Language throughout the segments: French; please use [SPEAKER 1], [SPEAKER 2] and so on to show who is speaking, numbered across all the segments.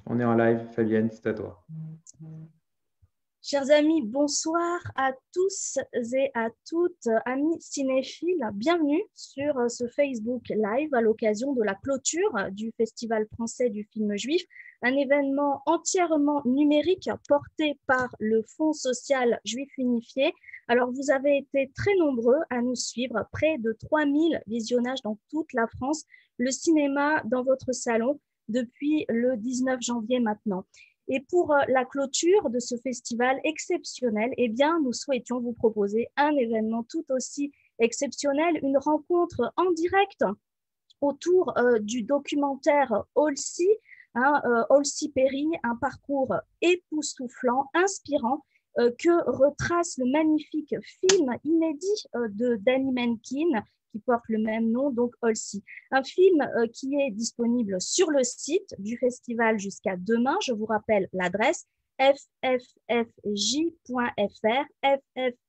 [SPEAKER 1] On est en live, Fabienne, c'est à toi.
[SPEAKER 2] Chers amis, bonsoir à tous et à toutes, amis cinéphiles. Bienvenue sur ce Facebook Live à l'occasion de la clôture du Festival français du film juif, un événement entièrement numérique porté par le Fonds social juif unifié. Alors, vous avez été très nombreux à nous suivre, près de 3000 visionnages dans toute la France, le cinéma dans votre salon depuis le 19 janvier maintenant. Et pour la clôture de ce festival exceptionnel, eh bien, nous souhaitions vous proposer un événement tout aussi exceptionnel, une rencontre en direct autour du documentaire Olsi, Olsi Perry, un parcours époustouflant, inspirant, que retrace le magnifique film inédit de Danny Menken, qui porte le même nom, donc Olsi. Un film qui est disponible sur le site du festival jusqu'à demain. Je vous rappelle l'adresse fffj.fr,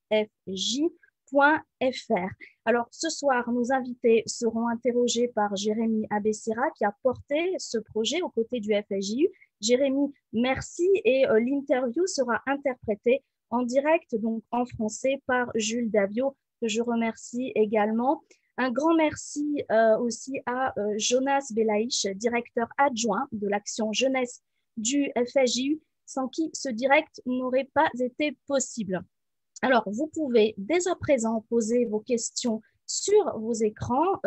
[SPEAKER 2] fffj.fr. Alors, ce soir, nos invités seront interrogés par Jérémy Abessira, qui a porté ce projet aux côtés du FSJU. Jérémy, merci, et l'interview sera interprétée en direct, donc en français, par Jules Davio, que je remercie également. Un grand merci aussi à Jonas Belaïch, directeur adjoint de l'action jeunesse du FSJU, sans qui ce direct n'aurait pas été possible. Alors, vous pouvez dès à présent poser vos questions sur vos écrans,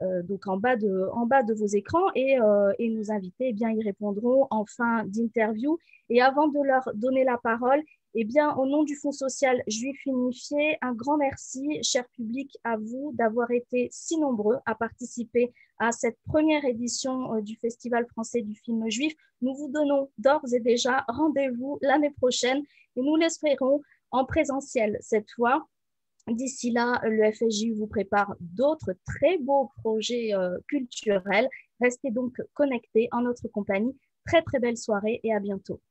[SPEAKER 2] donc en bas de vos écrans, et nos invités, eh bien, y répondront en fin d'interview. Et avant de leur donner la parole, eh bien, au nom du Fonds social juif unifié, un grand merci, cher public, à vous d'avoir été si nombreux à participer à cette première édition du Festival français du film juif. Nous vous donnons d'ores et déjà rendez-vous l'année prochaine et nous l'espérons en présentiel cette fois. D'ici là, le FSJU vous prépare d'autres très beaux projets culturels. Restez donc connectés en notre compagnie. Très, très belle soirée et à bientôt.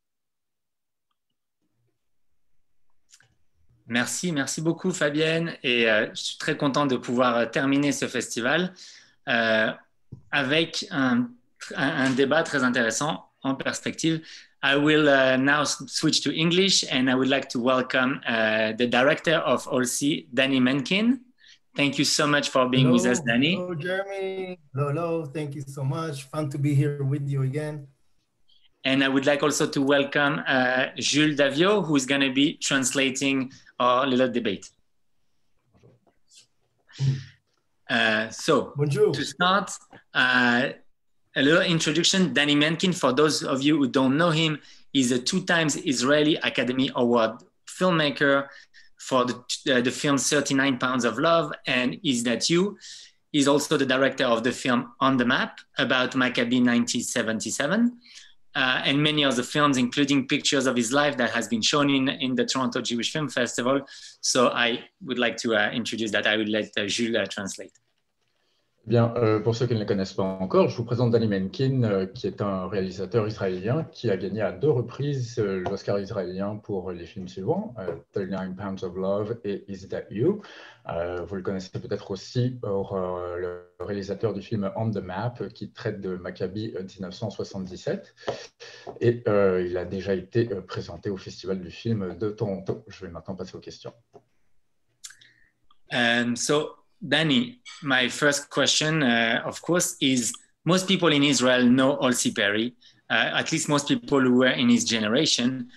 [SPEAKER 3] Merci beaucoup Fabienne, et je suis très content de pouvoir terminer ce festival avec un débat très intéressant en perspective. I will now switch to English, and I would like to welcome the director of Olsi, Danny Menken. Thank you so much for being with us, Danny.
[SPEAKER 4] Hello, Jeremy. Hello, thank you so much. Fun to be here with you again.
[SPEAKER 3] And I would like also to welcome Jules Davio, who is going to be translating our little debate. So,
[SPEAKER 4] Bonjour.
[SPEAKER 3] to start, a little introduction. Danny Menken, for those of you who don't know him, is a 2-time Israeli Academy Award filmmaker for the film 39 Pounds of Love and Is That You? He's also the director of the film On the Map about Maccabi 1977. And many other films, including pictures of his life that has been shown in the Toronto Jewish Film Festival. So I would like to introduce that. I will let Jules translate.
[SPEAKER 5] Bien, pour ceux qui ne le connaissent pas encore, je vous présente Danny Menken, qui est un réalisateur israélien qui a gagné à 2 reprises l'Oscar israélien pour les films suivants, 39 Pounds of Love et Is That You? Vous le connaissez peut-être aussi pour le réalisateur du film On the Map, qui traite de Maccabi 1977. Et il a déjà été présenté au Festival du film de Toronto. Je vais maintenant passer aux questions.
[SPEAKER 3] Danny, my first question, of course, is most people in Israel know Olsi Perry, at least most people who were in his generation.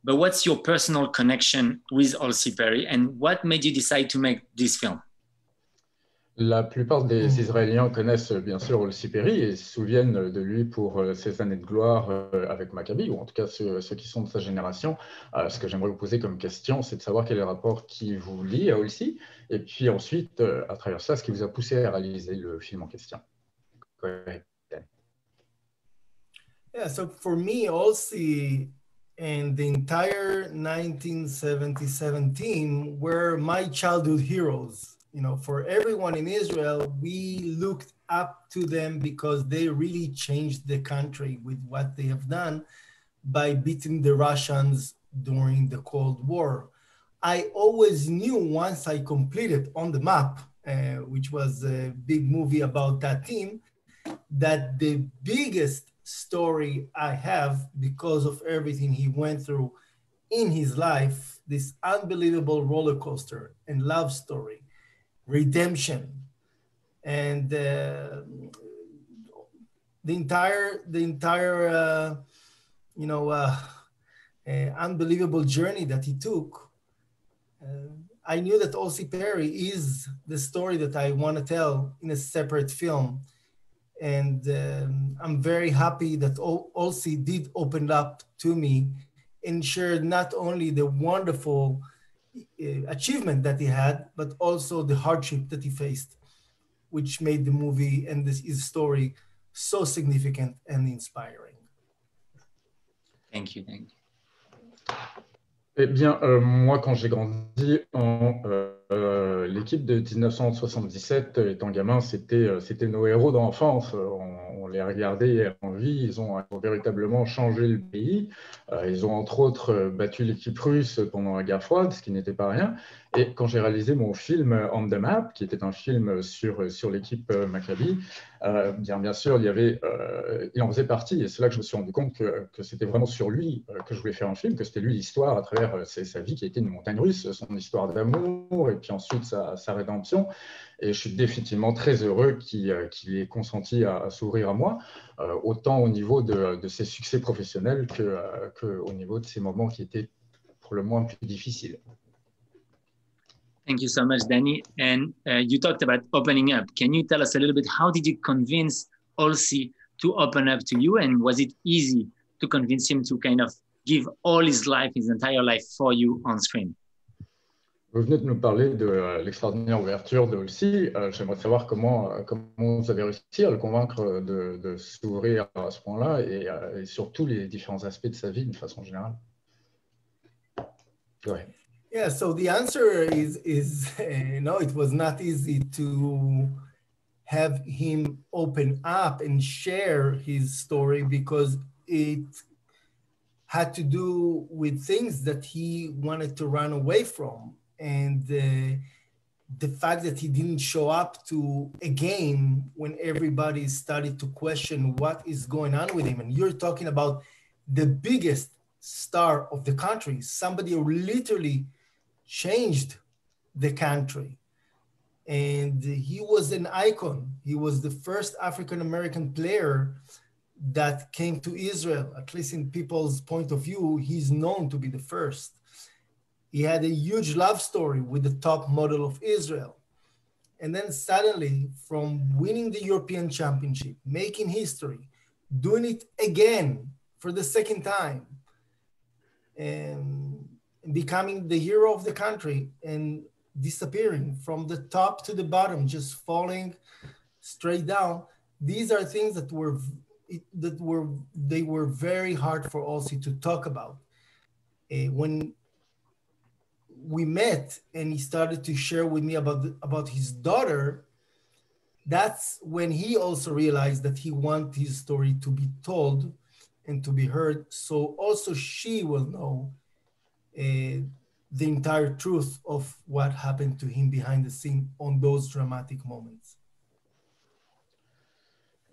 [SPEAKER 3] But what's your personal connection with Olsi Perry, and what made you decide to make this film?
[SPEAKER 5] La plupart des Israéliens connaissent bien sûr Olsi Perry et se souviennent de lui pour ses années de gloire avec Maccabi, ou en tout cas ceux qui sont de sa génération. Ce que j'aimerais vous poser comme question, c'est de savoir quel est le rapport qui vous lie à Olsi, et puis ensuite, à travers ça, ce qui vous a poussé à réaliser le film en question.
[SPEAKER 4] Yeah, so for me, Olsi and the entire 1977 team were my childhood heroes. You know, for everyone in Israel, we looked up to them because they really changed the country with what they have done by beating the Russians during the Cold War. I always knew once I completed On the Map, which was a big movie about that team, that the biggest story I have because of everything he went through in his life, this unbelievable roller coaster and love story, redemption, and the entire unbelievable journey that he took. I knew that Olsi Perry is the story that I want to tell in a separate film. And I'm very happy that Olsi did open up to me and shared not only the wonderful achievement that he had, but also the hardship that he faced, which made the movie and his story so significant and inspiring.
[SPEAKER 3] Thank you. Thank you.
[SPEAKER 5] Eh bien, moi, quand j'ai grandi l'équipe de 1977, étant gamin, c'était nos héros d'enfance. On les regardait en vie. Ils ont véritablement changé le pays. Ils ont entre autres battu l'équipe russe pendant la guerre froide, ce qui n'était pas rien. Et quand j'ai réalisé mon film On the Map, qui était un film sur l'équipe Maccabi, bien sûr, il en faisait partie. Et c'est là que je me suis rendu compte que c'était vraiment sur lui que je voulais faire un film, que c'était lui l'histoire à travers sa vie qui a été une montagne russe, son histoire d'amour et puis ensuite sa rédemption. Et je suis définitivement très heureux qu'il ait consenti à s'ouvrir à moi, autant au niveau de ses succès professionnels qu'au niveau de ses moments qui étaient pour le moins plus difficiles.
[SPEAKER 3] Thank you so much, Danny. And you talked about opening up. Can you tell us a little bit, how did you convince Olsi to open up to you? And was it easy to convince him to kind of give all his life, his entire life for you on screen?
[SPEAKER 5] Vous venez de nous parler de l'extraordinaire ouverture de Olsi. J'aimerais savoir comment vous avez réussi à le convaincre de s'ouvrir à ce point-là et sur tous les différents aspects de sa vie de façon générale. Ouais.
[SPEAKER 4] Yeah, so the answer is it was not easy to have him open up and share his story because it had to do with things that he wanted to run away from. And the fact that he didn't show up to a game when everybody started to question what is going on with him. And you're talking about the biggest star of the country, somebody who literally changed the country. And he was an icon. He was the first African-American player that came to Israel, at least in people's point of view, he's known to be the first. He had a huge love story with the top model of Israel. And then suddenly, from winning the European Championship, making history, doing it again for the second time, and becoming the hero of the country and disappearing from the top to the bottom, just falling straight down. These are things that were very hard for Olsi to talk about. When we met and he started to share with me about his daughter, that's when he also realized that he wants his story to be told and to be heard, so also she will know the entire truth of what happened to him behind the scene on those dramatic moments.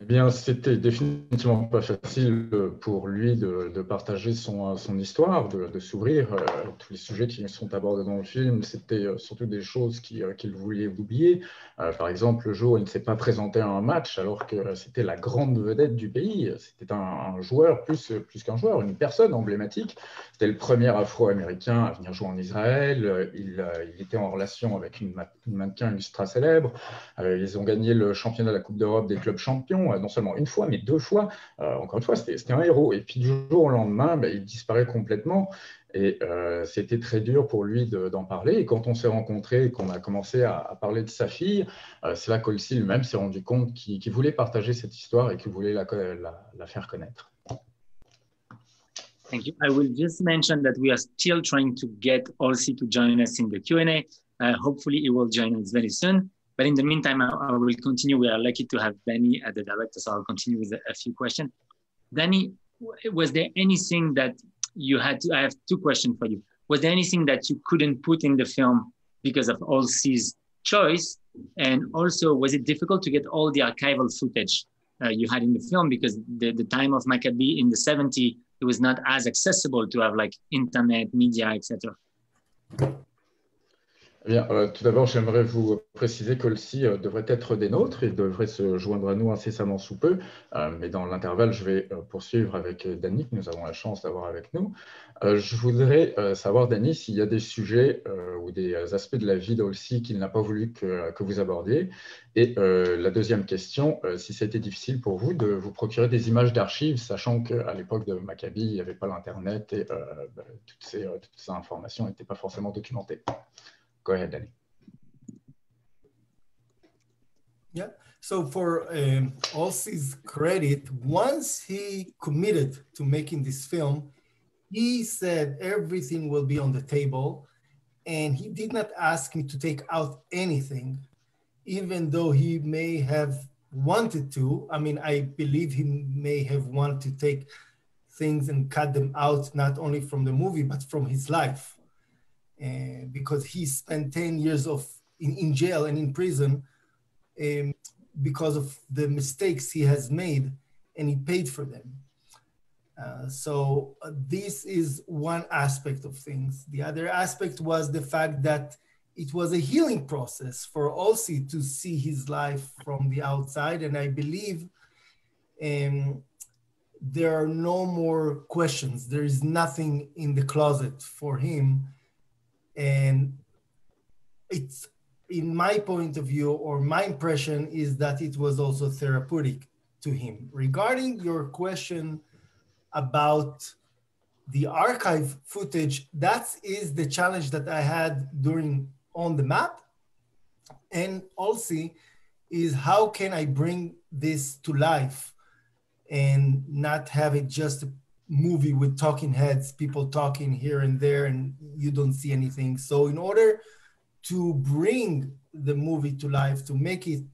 [SPEAKER 5] Eh bien, c'était définitivement pas facile pour lui de partager son histoire, de s'ouvrir. Tous les sujets qui sont abordés dans le film, c'était surtout des choses qu'il voulait oublier. Par exemple, le jour où il ne s'est pas présenté à un match, alors que c'était la grande vedette du pays. C'était un joueur, plus qu'un joueur, une personne emblématique. C'était le premier Afro-Américain à venir jouer en Israël. Il était en relation avec une mannequin ultra célèbre. Ils ont gagné le championnat de la Coupe d'Europe des clubs champions, non seulement une fois, mais deux fois. Encore une fois, c'était un héros. Et puis du jour au lendemain, il disparaît complètement. Et c'était très dur pour lui d'en parler. Et quand on s'est rencontrés et qu'on a commencé à parler de sa fille, c'est là qu'Olsi lui-même s'est rendu compte qu'il voulait partager cette histoire et qu'il voulait la faire connaître.
[SPEAKER 3] Thank you. I will just mention that we are still trying to get Olsi to join us in the Q&A. Hopefully he will join us very soon. But in the meantime, I will continue. We are lucky to have Danny as the director, so I'll continue with a few questions. Danny, was there anything that you had to, I have two questions for you. Was there anything that you couldn't put in the film because of Olsi's choice? And also, was it difficult to get all the archival footage you had in the film, because the time of Maccabee in the 70s, it was not as accessible to have like internet, media, etc.
[SPEAKER 5] Eh bien, tout d'abord, j'aimerais vous préciser qu'Olsi devrait être des nôtres et devrait se joindre à nous incessamment sous peu. Mais dans l'intervalle, je vais poursuivre avec Dany, que nous avons la chance d'avoir avec nous. Je voudrais savoir, Dany, s'il y a des sujets ou des aspects de la vie d'Olsi qu'il n'a pas voulu que vous abordiez. Et la deuxième question, si ça a été difficile pour vous de vous procurer des images d'archives, sachant qu'à l'époque de Maccabee, il n'y avait pas l'Internet et toutes ces informations n'étaient pas forcément documentées. Go ahead, Dany.
[SPEAKER 4] Yeah, so for Olsi's credit, once he committed to making this film, he said everything will be on the table, and he did not ask me to take out anything, even though he may have wanted to. I mean, I believe he may have wanted to take things and cut them out, not only from the movie, but from his life. Because he spent 10 years in jail and in prison because of the mistakes he has made, and he paid for them. So this is one aspect of things. The other aspect was the fact that it was a healing process for Olsi to see his life from the outside, and I believe there are no more questions. There is nothing in the closet for him. And it's, in my point of view, or my impression is that it was also therapeutic to him. Regarding your question about the archive footage, that is the challenge that I had during On the Map. And also is how can I bring this to life and not have it just a movie with talking heads, people talking here and there, and you don't see anything. So in order to bring the movie to life, to make it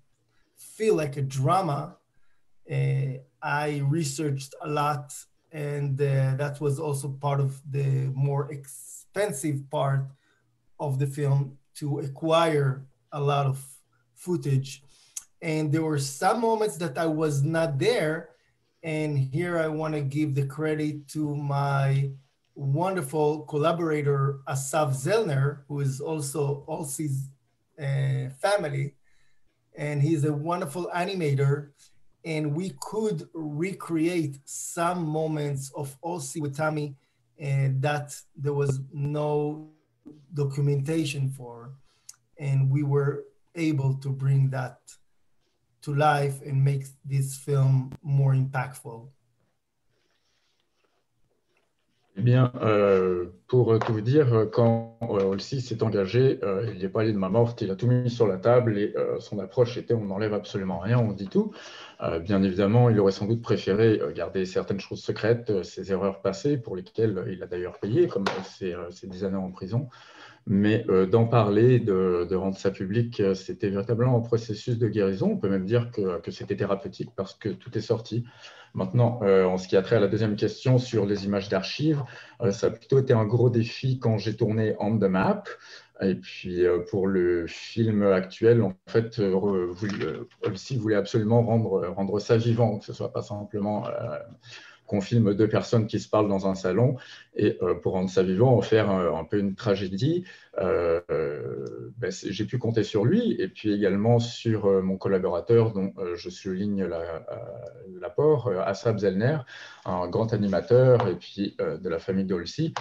[SPEAKER 4] feel like a drama, I researched a lot, and that was also part of the more expensive part of the film, to acquire a lot of footage. And there were some moments that I was not there. And here I want to give the credit to my wonderful collaborator, Asaf Zellner, who is also Olsi's family. And he's a wonderful animator. And we could recreate some moments of Olsi with Tammy that there was no documentation for. And we were able to bring that to life and make this film more impactful.
[SPEAKER 5] Eh bien, pour tout vous dire, quand Olsi s'est engagé, il n'est pas allé de main morte, il a tout mis sur la table et son approche était on n'enlève absolument rien, on dit tout. Bien évidemment, il aurait sans doute préféré garder certaines choses secrètes, ses erreurs passées pour lesquelles il a d'ailleurs payé, comme ses 10 années en prison. Mais d'en parler, de rendre ça public, c'était véritablement un processus de guérison. On peut même dire que c'était thérapeutique parce que tout est sorti. Maintenant, en ce qui a trait à la deuxième question sur les images d'archives, ça a plutôt été un gros défi quand j'ai tourné On the Map. Et puis pour le film actuel, en fait, Olsi voulait absolument rendre ça vivant, que ce ne soit pas simplement qu'on filme deux personnes qui se parlent dans un salon, et pour rendre ça vivant, en faire un peu une tragédie. J'ai pu compter sur lui, et puis également sur mon collaborateur, dont je souligne l'apport, Asaf Zellner, un grand animateur, et puis de la famille d'Olsi,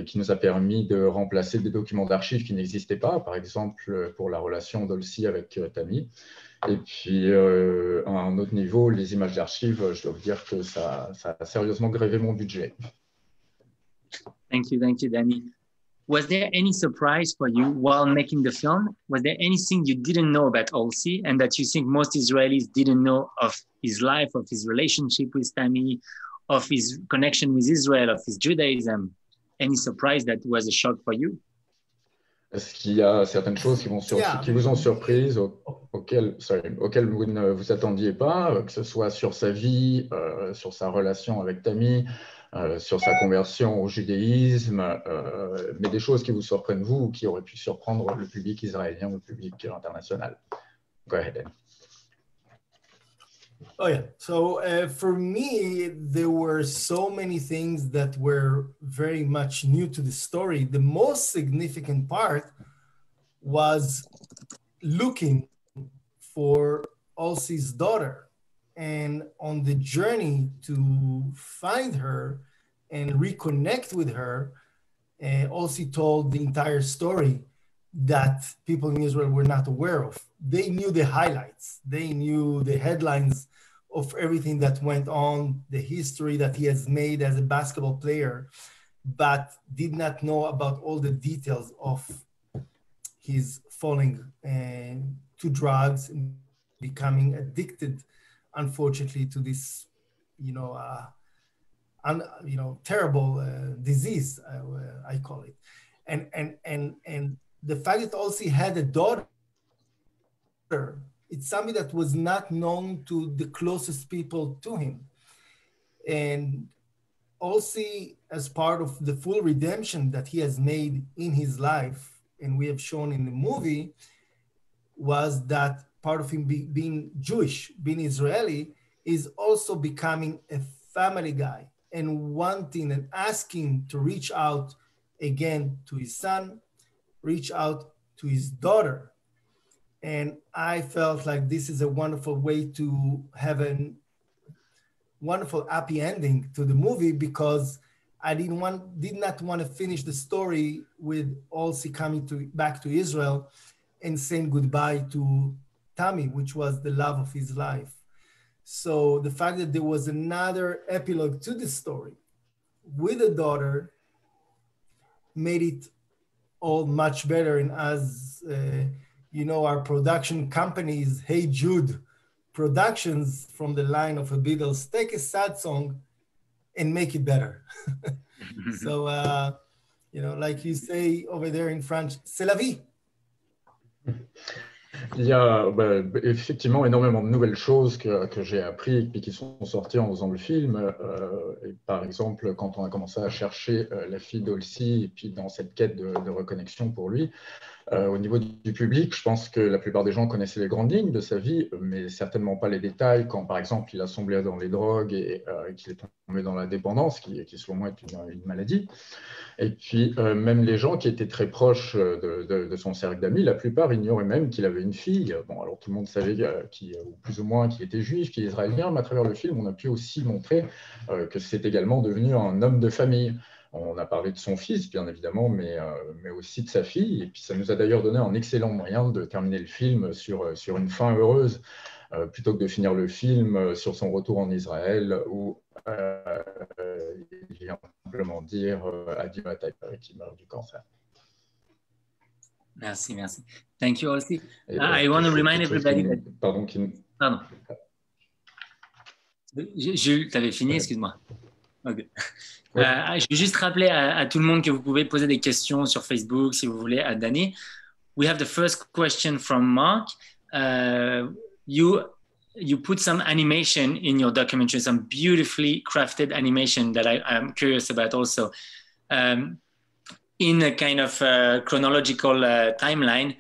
[SPEAKER 5] qui nous a permis de remplacer des documents d'archives qui n'existaient pas, par exemple pour la relation d'Olsi avec Tammy. Et puis, à un autre niveau, les images d'archives, je dois vous dire que ça a sérieusement grévé mon budget.
[SPEAKER 3] Thank you, Dany. Was there any surprise for you while making the film? Was there anything you didn't know about Olsi and that you think most Israelis didn't know of his life, of his relationship with Tammy, of his connection with Israel, of his Judaism? Any surprise that was a shock for you?
[SPEAKER 5] Est-ce qu'il y a certaines choses qui vous ont surprise, auxquelles vous ne vous attendiez pas, que ce soit sur sa vie, sur sa relation avec Tammy, sur sa conversion au judaïsme, mais des choses qui vous surprennent vous ou qui auraient pu surprendre le public israélien ou le public international? Go ahead.
[SPEAKER 4] Oh yeah. So for me, there were so many things that were very much new to the story. The most significant part was looking for Olsey's daughter, and on the journey to find her and reconnect with her, Olsey told the entire story that people in Israel were not aware of. They knew the highlights, they knew the headlines of everything that went on, the history that he has made as a basketball player, but did not know about all the details of his falling to drugs and becoming addicted, unfortunately, to this, terrible disease, I call it. And the fact that Olsey had a daughter, it's something that was not known to the closest people to him. And Olsey, as part of the full redemption that he has made in his life, and we have shown in the movie, was that part of him being Jewish, being Israeli, is also becoming a family guy and wanting and asking to reach out again to his son, reach out to his daughter. And I felt like this is a wonderful way to have a wonderful happy ending to the movie, because I did not want to finish the story with Olsey coming back to Israel and saying goodbye to Tammy, which was the love of his life. So the fact that there was another epilogue to the story with a daughter made it all much better. And as our production companies, Hey Jude Productions, from the line of a Beatles, take a sad song and make it better. So, like you say over there in French, c'est la vie.
[SPEAKER 5] Il y a effectivement énormément de nouvelles choses que j'ai appris et qui sont sorties en faisant le film. Et par exemple, quand on a commencé à chercher la fille d'Olsey et puis dans cette quête de reconnexion pour lui, au niveau du public, je pense que la plupart des gens connaissaient les grandes lignes de sa vie, mais certainement pas les détails, quand par exemple il a sombré dans les drogues et qu'il est tombé dans la dépendance, qui selon moi est une maladie. Et puis même les gens qui étaient très proches de son cercle d'amis, la plupart ignoraient même qu'il avait une fille. Bon, alors tout le monde savait ou plus ou moins qu'il était juif, qu'il est israélien, mais à travers le film, on a pu aussi montrer que c'est également devenu un homme de famille. On a parlé de son fils, bien évidemment, mais aussi de sa fille. Et puis ça nous a d'ailleurs donné un excellent moyen de terminer le film sur une fin heureuse, plutôt que de finir le film sur son retour en Israël, où il vient simplement dire adieu à Taïpa, qui meurt du cancer.
[SPEAKER 3] Merci. Thank you, Olsey. I want to remind everybody that...
[SPEAKER 5] Pardon.
[SPEAKER 3] Jules, tu avais fini, excuse-moi. Okay. Je veux juste rappeler à tout le monde que vous pouvez poser des questions sur Facebook si vous voulez à Danny. We have the first question from Mark. You put some animation in your documentary, some beautifully crafted animation that I'm curious about also. In a kind of chronological timeline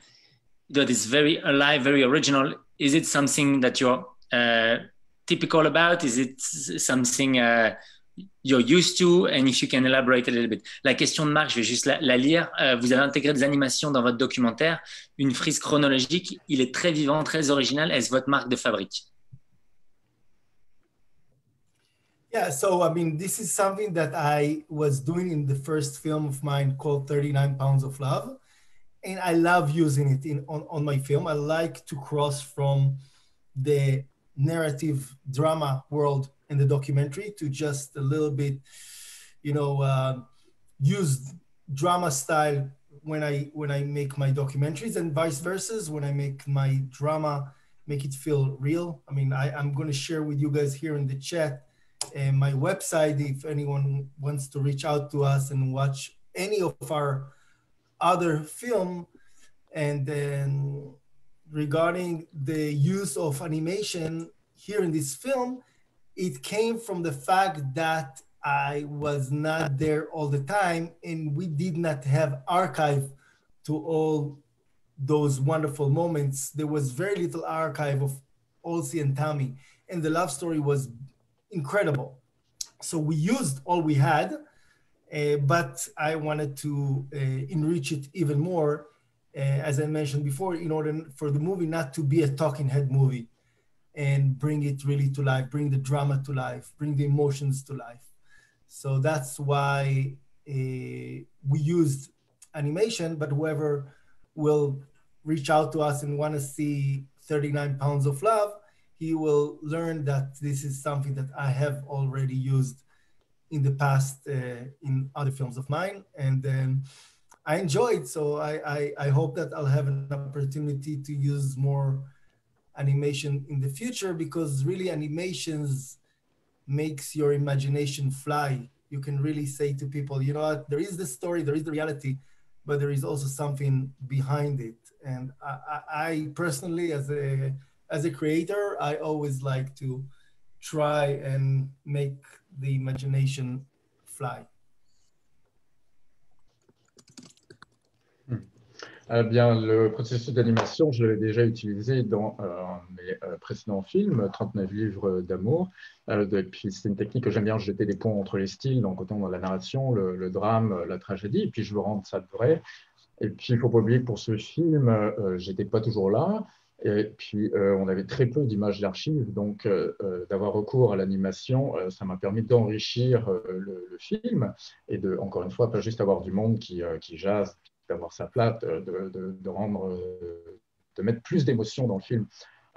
[SPEAKER 3] that is very alive, very original. Is it something that you're typical about? Is it something you're used to? And if you can elaborate a little bit. La question de Marc, je vais juste la lire. Vous avez intégré des animations dans votre documentaire, une frise chronologique. Il est très vivant, très original. Est-ce votre marque de fabrique?
[SPEAKER 4] Yeah, so I mean, this is something that I was doing in the first film of mine called 39 Pounds of Love. And I love using it on my film. I like to cross from the narrative drama world in the documentary to just a little bit, use drama style when I make my documentaries, and vice versa. When I make my drama, make it feel real. I mean, I'm going to share with you guys here in the chat my website if anyone wants to reach out to us and watch any of our other film. And then regarding the use of animation here in this film, it came from the fact that I was not there all the time, and we did not have archive to all those wonderful moments. There was very little archive of Olsey and Tammy. and the love story was incredible. So we used all we had, but I wanted to enrich it even more, as I mentioned before, in order for the movie not to be a talking head movie, and bring it really to life, bring the drama to life, bring the emotions to life. So that's why we used animation, but whoever will reach out to us and want to see 39 Pounds of Love, he will learn that this is something that I have already used in the past in other films of mine. And I enjoyed, so I hope that I'll have an opportunity to use more animation in the future, because really animations makes your imagination fly. You can really say to people, you know what, there is the story, there is the reality, but there is also something behind it. And I personally, as a creator, I always like to try and make the imagination fly.
[SPEAKER 5] Bien, le processus d'animation, je l'avais déjà utilisé dans mes précédents films, 39 livres d'amour. Puis c'est une technique que j'aime bien jeter des ponts entre les styles, donc autant dans la narration, le drame, la tragédie, et puis je veux rendre ça vrai. Et puis il ne faut pas oublier que pour ce film, j'étais pas toujours là, et puis on avait très peu d'images d'archives, donc d'avoir recours à l'animation, ça m'a permis d'enrichir le film, et de, encore une fois, pas juste avoir du monde qui jase, d'avoir sa place, de mettre plus d'émotion dans le film.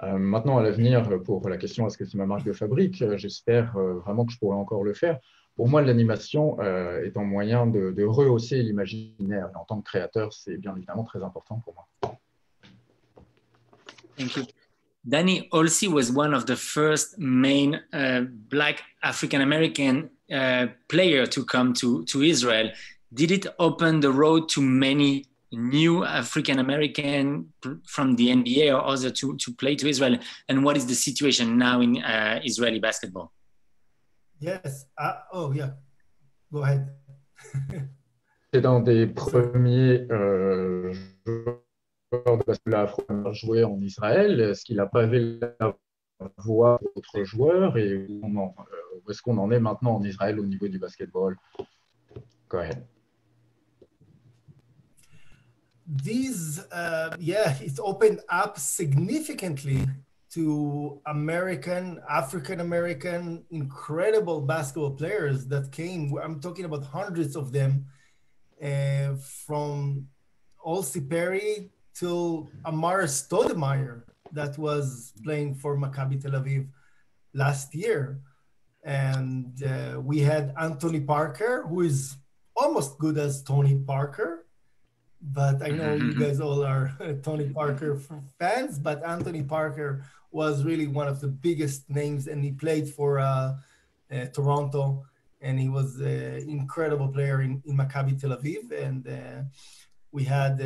[SPEAKER 5] Maintenant, à l'avenir, pour la question est-ce que c'est ma marque de fabrique, j'espère vraiment que je pourrai encore le faire. Pour moi, l'animation est un moyen de rehausser l'imaginaire. En tant que créateur, c'est bien évidemment très important pour moi.
[SPEAKER 3] Thank you. Danny Olsey was one of the first main Black African-American player to come to Israel. Did it open the road to many new African-American from the NBA or other to play to Israel? And what is the situation now in Israeli basketball?
[SPEAKER 4] Yes. Oh, yeah. Go ahead.
[SPEAKER 5] C'est un des premiers joueurs de basketball afro-américain à jouer en Israël. Est-ce qu'il n'a pas vu la voix d'autres joueurs et où est-ce qu'on en est maintenant en Israël au niveau du basketball? Go ahead.
[SPEAKER 4] These, it's opened up significantly to African-American, incredible basketball players that came. I'm talking about hundreds of them, from Olsey Perry till Amar Stoudemire, that was playing for Maccabi Tel Aviv last year. And we had Anthony Parker, who is almost good as Tony Parker. But I know you guys all are Tony Parker fans, but Anthony Parker was really one of the biggest names, and he played for Toronto, and he was an incredible player in Maccabi Tel Aviv. And we had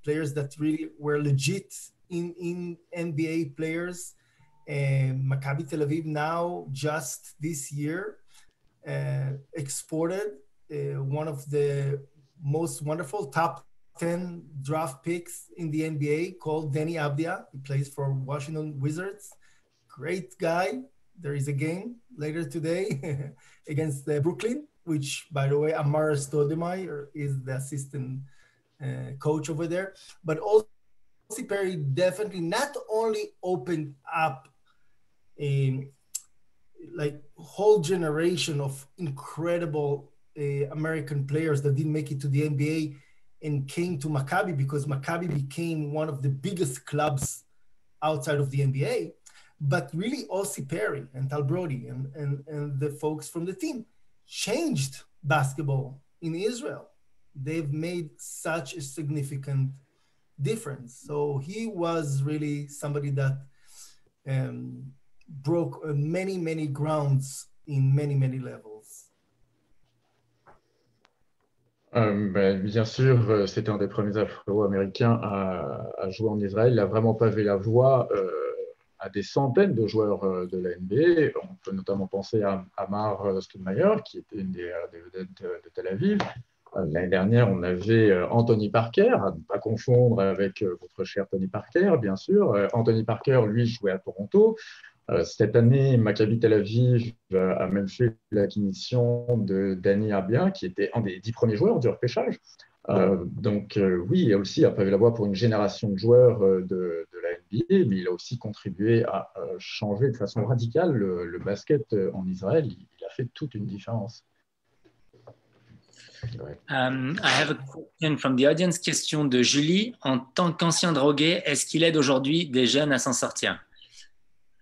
[SPEAKER 4] players that really were legit in NBA players. Maccabi Tel Aviv now, just this year, exported one of the most wonderful top 10 draft picks in the NBA called Deni Avdija. He plays for Washington Wizards. Great guy. There is a game later today against Brooklyn, which, by the way, Amar Stoudemire is the assistant coach over there. But also Perry definitely not only opened up a whole generation of incredible American players that didn't make it to the NBA and came to Maccabi, because Maccabi became one of the biggest clubs outside of the NBA. But really, Olsey Perry and Tal Brody and the folks from the team changed basketball in Israel. They've made such a significant difference. So he was really somebody that broke many, many grounds in many, many levels.
[SPEAKER 5] Bien sûr, c'était un des premiers Afro-Américains à jouer en Israël. Il n'a vraiment pavé la voie à des centaines de joueurs de la NBA. On peut notamment penser à Amar Stoudemire, qui était une des vedettes de Tel Aviv. L'année dernière, on avait Anthony Parker, à ne pas confondre avec votre cher Tony Parker, bien sûr. Anthony Parker, lui, jouait à Toronto. Cette année, Maccabi Tel Aviv a même fait l'acquisition de Dani Abia, qui était un des 10 premiers joueurs du repêchage. Oui, aussi a pavé la voie pour une génération de joueurs de la NBA, mais il a aussi contribué à changer de façon radicale le basket en Israël. Il a fait toute une différence.
[SPEAKER 3] Ouais. I have a question from the audience. Question de Julie. En tant qu'ancien drogué, est-ce qu'il aide aujourd'hui des jeunes à s'en sortir?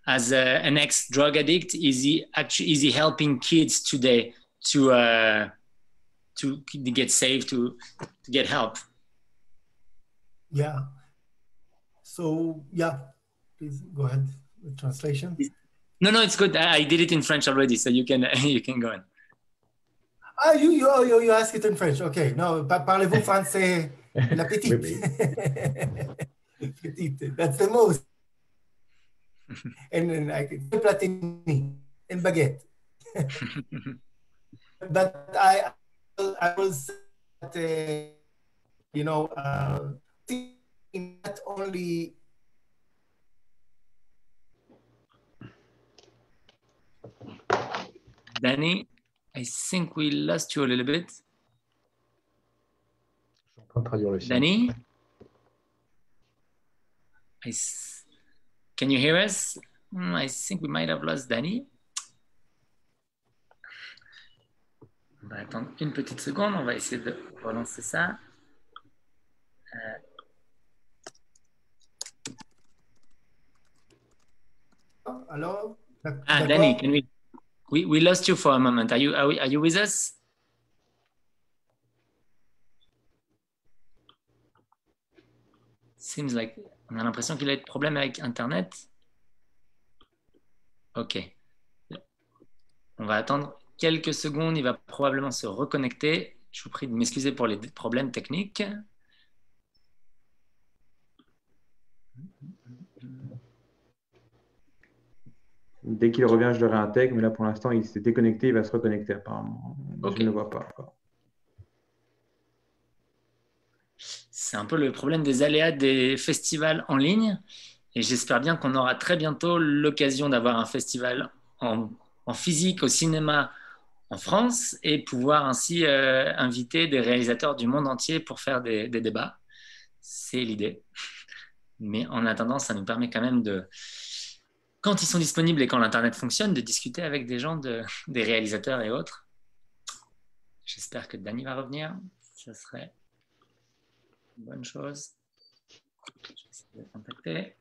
[SPEAKER 3] As an ex-drug addict, is he helping kids today to get saved, to get help?
[SPEAKER 4] Yeah. So, yeah, please go ahead with translation.
[SPEAKER 3] No, it's good. I did it in French already, so you can go on.
[SPEAKER 4] Ah, you ask it in French. Okay. No, parlez-vous français? La petite. Petite. That's the most. And then I can platini and baguette. But I will say that, not only.
[SPEAKER 3] Danny, I think we lost you a little bit. Danny? Can you hear us? I think we might have lost Danny. On va attendre une petite seconde, on va essayer de relancer ça.
[SPEAKER 4] Hello?
[SPEAKER 3] Danny, can we lost you for a moment. Are you with us? Seems like on a l'impression qu'il a des problèmes avec Internet. Ok. On va attendre quelques secondes. Il va probablement se reconnecter. Je vous prie de m'excuser pour les problèmes techniques.
[SPEAKER 1] Dès qu'il revient, je le réintègre. Mais là, pour l'instant, il s'est déconnecté. Il va se reconnecter apparemment. Okay. Je ne le vois pas encore.
[SPEAKER 3] C'est un peu le problème des aléas des festivals en ligne. Et j'espère bien qu'on aura très bientôt l'occasion d'avoir un festival en physique au cinéma en France et pouvoir ainsi inviter des réalisateurs du monde entier pour faire des débats. C'est l'idée. Mais en attendant, ça nous permet quand même de, quand ils sont disponibles et quand l'Internet fonctionne, de discuter avec des gens, des réalisateurs et autres. J'espère que Danny va revenir. Ça serait une bonne chose. Je vais essayer de le contacter.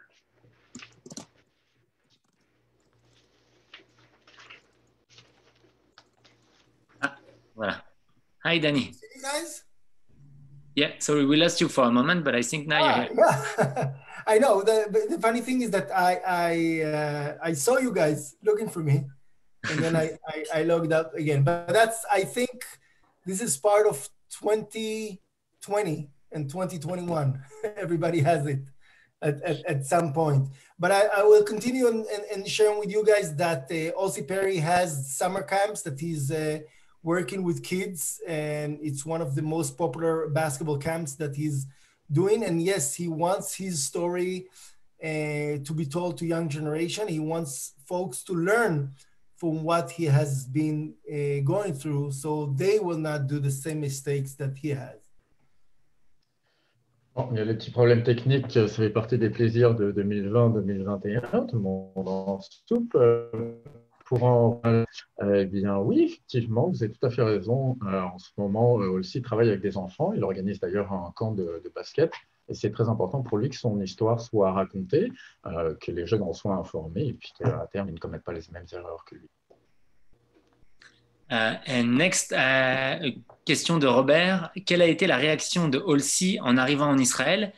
[SPEAKER 3] Voilà. Hi, Danny.
[SPEAKER 4] You guys?
[SPEAKER 3] Yeah, sorry, we lost you for a moment, but I think now you're here.
[SPEAKER 4] Yeah, I know. The funny thing is that I saw you guys looking for me, and then I logged up again. But I think this is part of 2020 and 2021. Everybody has it at some point. But I will continue and sharing with you guys that Ossie Perry has summer camps that he's working with kids, and it's one of the most popular basketball camps that he's doing. And yes, he wants his story to be told to young generation. He wants folks to learn from what he has been going through, so they will not do the same mistakes that he has.
[SPEAKER 5] Bon, il y a les petits problèmes techniques, ça fait partie des plaisirs de 2020-2021, tout le monde en soupe. Eh bien oui, effectivement, vous avez tout à fait raison. En ce moment, Olsi travaille avec des enfants. Il organise d'ailleurs un camp de basket. Et c'est très important pour lui que son histoire soit racontée, que les jeunes en soient informés et puis qu'à terme, ils ne commettent pas les mêmes erreurs que lui.
[SPEAKER 3] And next, question de Robert. Quelle a été la réaction de Olsi en arrivant en Israël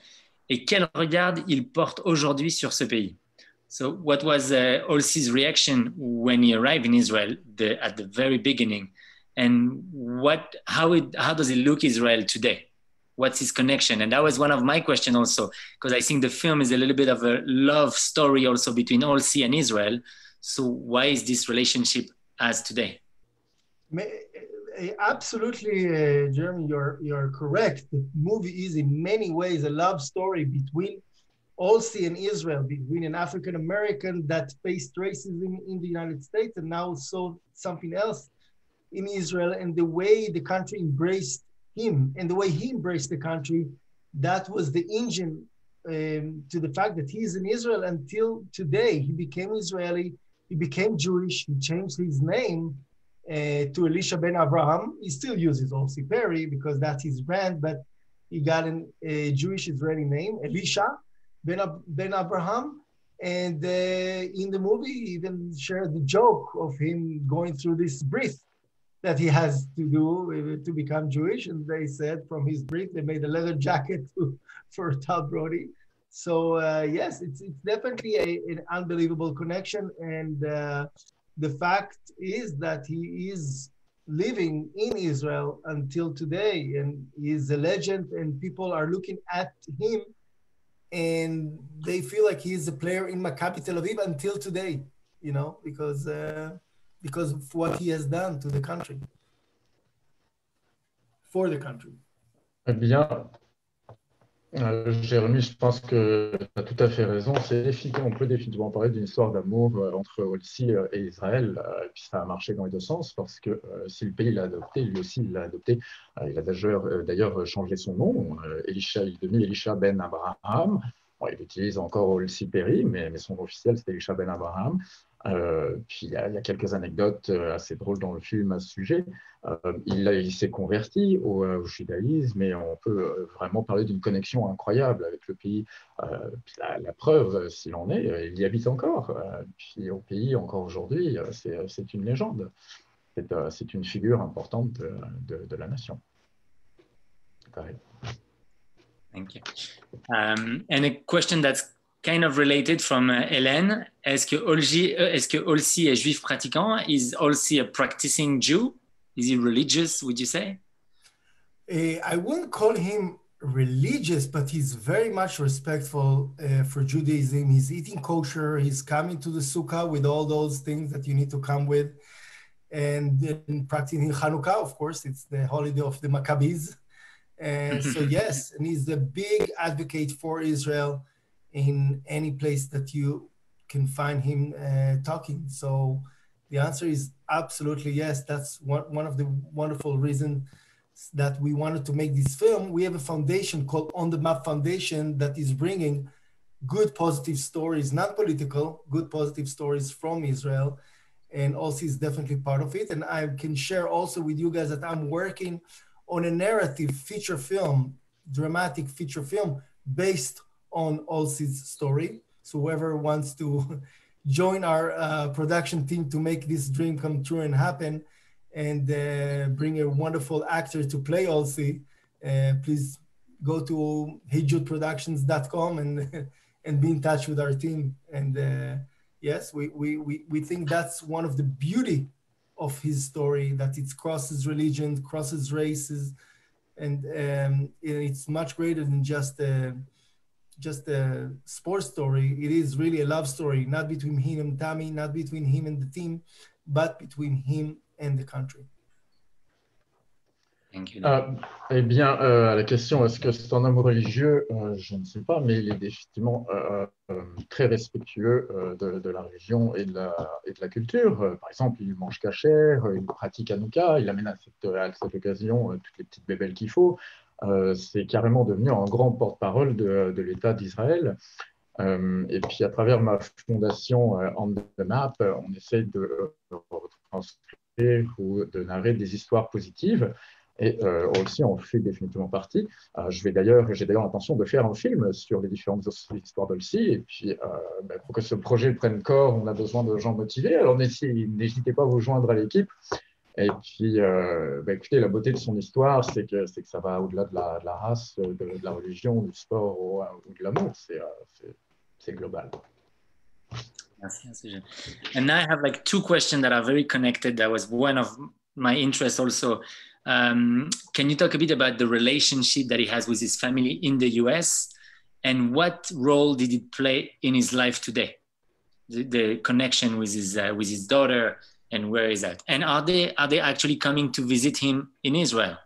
[SPEAKER 3] et quel regard il porte aujourd'hui sur ce pays? So what was Olsi's reaction when he arrived in Israel at the very beginning? And how does it look Israel today? What's his connection? And that was one of my questions also, because I think the film is a little bit of a love story also between Olsi and Israel. So why is this relationship as today?
[SPEAKER 4] Absolutely, Jeremy, you're correct. The movie is in many ways a love story between Olsi and Israel, between an African American that faced racism in the United States and now saw something else in Israel, and the way the country embraced him and the way he embraced the country, that was the engine to the fact that he's in Israel until today. He became Israeli, he became Jewish, he changed his name to Elisha Ben Avraham. He still uses Olsi Perry because that's his brand, but he got a Jewish Israeli name, Elisha Ben Avraham. And in the movie, he even shared the joke of him going through this bris that he has to do to become Jewish. And they said from his bris, they made a leather jacket for Tal Brody. So yes, it's definitely an unbelievable connection. And the fact is that he is living in Israel until today, and he is a legend, and people are looking at him and they feel like he is a player in Maccabi Tel Aviv until today, you know, because of what he has done to the country, for the country.
[SPEAKER 5] Eh bien, Jérémy, je pense que tu as tout à fait raison. On peut définitivement parler d'une histoire d'amour entre Olsi et Israël. Et puis ça a marché dans les deux sens parce que si le pays l'a adopté, lui aussi il l'a adopté. Il a d'ailleurs changé son nom. Elisha, il est devenu Elisha Ben Abraham. Bon, il utilise encore Olsi Perry, mais son nom officiel c'est Elisha Ben Abraham. Puis il y a quelques anecdotes assez drôles dans le film à ce sujet. Il s'est converti au judaïsme, et on peut vraiment parler d'une connexion incroyable avec le pays. La preuve, s'il en est, il y habite encore. Puis au pays, encore aujourd'hui, c'est une légende. C'est une figure importante de la nation. Pareil.
[SPEAKER 3] Thank you. And a question that's kind of related from Hélène. Est-ce que Olsi est juif pratiquant? Is Olsi a practicing Jew? Is he religious, would you say?
[SPEAKER 4] I wouldn't call him religious, but he's very much respectful for Judaism. He's eating kosher. He's coming to the sukkah with all those things that you need to come with. And then practicing Hanukkah, of course, it's the holiday of the Maccabees. So yes, and he's a big advocate for Israel in any place that you can find him talking. So the answer is absolutely yes. That's one of the wonderful reasons that we wanted to make this film. We have a foundation called On the Map Foundation that is bringing good, positive stories, not political, good, positive stories from Israel. And Olsi is definitely part of it. And I can share also with you guys that I'm working on a narrative feature film, dramatic feature film based on Olsi's story. So whoever wants to join our production team to make this dream come true and happen, and bring a wonderful actor to play Olsi, please go to heyjudeproductions.com and be in touch with our team. And yes, we think that's one of the beauty of his story, that it crosses religion, crosses races, and it's much greater than just a sports story. It is really a love story, not between him and Tammy, not between him and the team, but between him and the country.
[SPEAKER 3] Thank you.
[SPEAKER 5] Eh bien, à la question, est-ce que c'est un homme religieux? Je ne sais pas, mais il est définitivement très respectueux de la religion et de la culture. Par exemple, il mange kasher, il pratique Hanouka, il amène à cette occasion toutes les petites bébelles qu'il faut. C'est carrément devenu un grand porte-parole de l'État d'Israël. Et puis, à travers ma fondation On the Map, on essaie de retranscrire ou de narrer des histoires positives. Et aussi, on fait définitivement partie. J'ai d'ailleurs l'intention de faire un film sur les différentes histoires d'Olsi. Et puis, pour que ce projet prenne corps, on a besoin de gens motivés. Alors, n'hésitez pas à vous joindre à l'équipe. Et puis, écoutez, la beauté de son histoire, c'est que ça va au-delà de la race, de la religion, du sport ou de l'amour. C'est global.
[SPEAKER 3] Merci. And I have like two questions that are very connected. That was one of my interests also. Can you talk a bit about the relationship that he has with his family in the US, and what role did it play in his life today? The connection with his daughter, and where is that? And are they actually coming to visit him in Israel?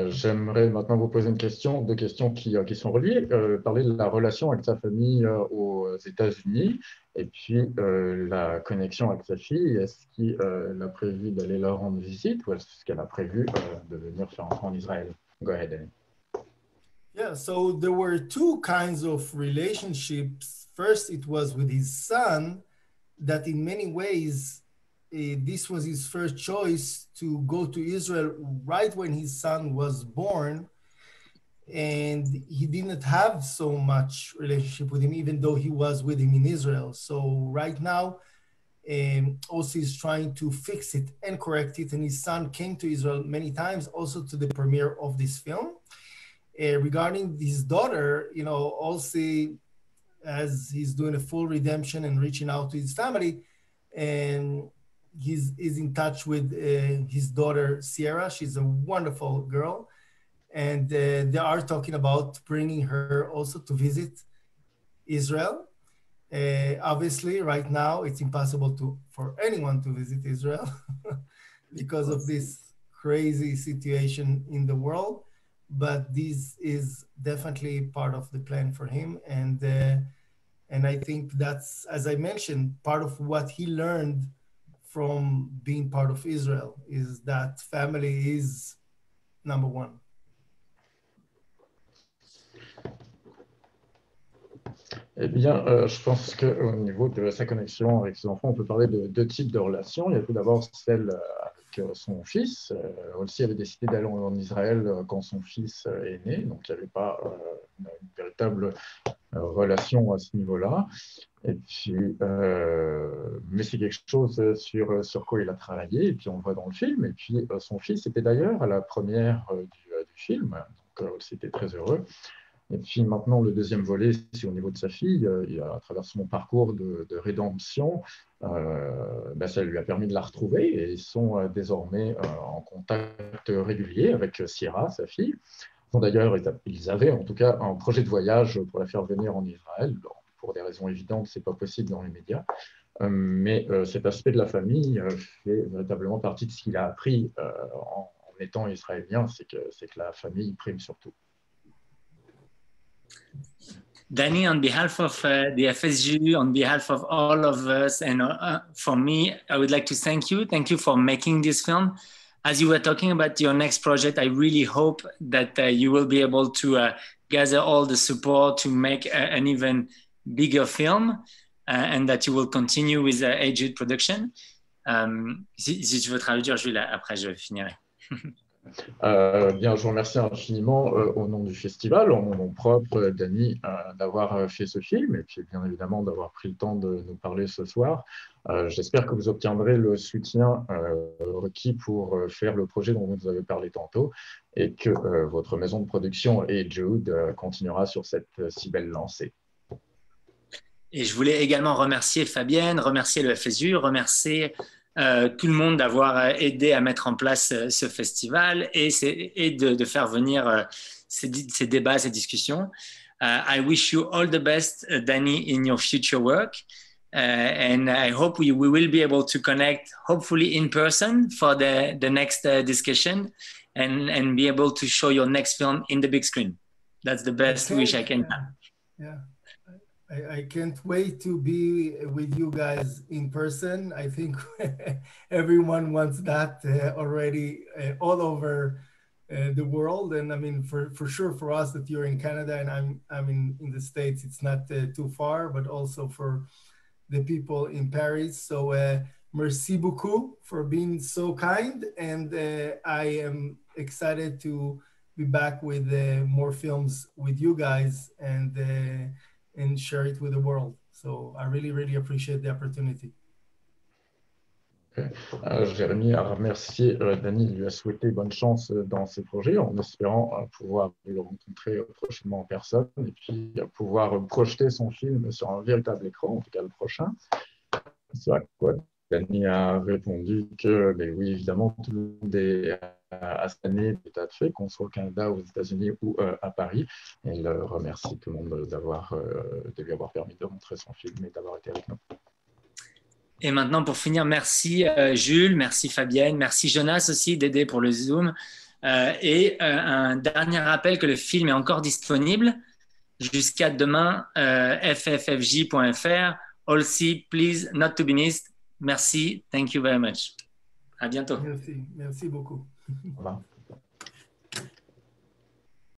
[SPEAKER 5] J'aimerais maintenant vous poser deux questions qui sont reliées. Parler de la relation avec sa famille aux États-Unis et puis la connexion avec sa fille. Est-ce qu'il a prévu d'aller leur rendre visite ou est-ce qu'elle a prévu de venir faire en Israël? Go ahead, Danny.
[SPEAKER 4] Yeah, so there were two kinds of relationships. First, it was with his son, that in many ways, this was his first choice to go to Israel right when his son was born. And he didn't have so much relationship with him, even though he was with him in Israel. So right now, also is trying to fix it and correct it. And his son came to Israel many times, also to the premiere of this film. Regarding his daughter, also as he's doing a full redemption and reaching out to his family, and he's in touch with his daughter, Sierra. She's a wonderful girl. And they are talking about bringing her also to visit Israel. Obviously, right now, it's impossible for anyone to visit Israel because of this crazy situation in the world. But this is definitely part of the plan for him. And I think that's, as I mentioned, part of what he learned from being part of Israel is that family is number one.
[SPEAKER 5] Eh bien, je pense qu'au niveau de sa connexion avec ses enfants, on peut parler de deux types de relations. Il y a tout d'abord celle avec son fils. Olsi avait décidé d'aller en Israël quand son fils est né, donc il n'y avait pas une véritable relation à ce niveau-là. Et puis, mais c'est quelque chose sur quoi il a travaillé, et puis on le voit dans le film. Et puis, son fils était d'ailleurs à la première du film, donc Olsi était très heureux. Et puis maintenant, le deuxième volet, c'est au niveau de sa fille. À travers son parcours de rédemption, ça lui a permis de la retrouver et ils sont désormais en contact régulier avec Sierra, sa fille. D'ailleurs, ils avaient en tout cas un projet de voyage pour la faire venir en Israël. Pour des raisons évidentes, ce n'est pas possible dans les médias. Mais cet aspect de la famille fait véritablement partie de ce qu'il a appris en étant israélien, c'est que la famille prime surtout.
[SPEAKER 3] Danny, on behalf of the FSU, on behalf of all of us, and for me, I would like to thank you. Thank you for making this film. As you were talking about your next project, I really hope that you will be able to gather all the support to make an even bigger film and that you will continue with Jude production. Si tu veux traduire, Jules, après je finirai.
[SPEAKER 5] Bien, je vous remercie infiniment au nom du festival, en mon nom propre, Danny, d'avoir fait ce film et puis bien évidemment d'avoir pris le temps de nous parler ce soir. J'espère que vous obtiendrez le soutien requis pour faire le projet dont vous nous avez parlé tantôt et que votre maison de production Jude continuera sur cette si belle lancée.
[SPEAKER 3] Et je voulais également remercier Fabienne, remercier le FSU, remercier tout le monde d'avoir aidé à mettre en place ce festival et de faire venir ces débats, ces discussions. I wish you all the best, Danny, in your future work. And I hope we will be able to connect, hopefully in person, for the next discussion and be able to show your next film in the big screen. That's the best wish I can have.
[SPEAKER 4] Yeah. I can't wait to be with you guys in person. I think everyone wants that already all over the world. And I mean, for sure for us that you're in Canada and I'm in the States, it's not too far, but also for the people in Paris. So merci beaucoup for being so kind. And I am excited to be back with more films with you guys and share it with the world. So I really, really appreciate the opportunity.
[SPEAKER 5] Okay. Jérémy a remercié Danny, lui a souhaité bonne chance dans ses projets en espérant pouvoir le rencontrer prochainement en personne et puis pouvoir projeter son film sur un véritable écran, en tout cas le prochain. C'est à quoi Danny a répondu que, oui, évidemment, tout le monde est à cette année tout à fait, qu'on soit au Canada, aux États-Unis ou à Paris. Et il remercie tout le monde de lui avoir permis de montrer son film et d'avoir été avec nous.
[SPEAKER 3] Et maintenant, pour finir, merci Jules, merci Fabienne, merci Jonas aussi d'aider pour le Zoom. Un dernier rappel que le film est encore disponible jusqu'à demain, fffj.fr. Allsy, please not to be missed. Merci, thank you very much. À bientôt.
[SPEAKER 4] Merci beaucoup.
[SPEAKER 5] Au revoir.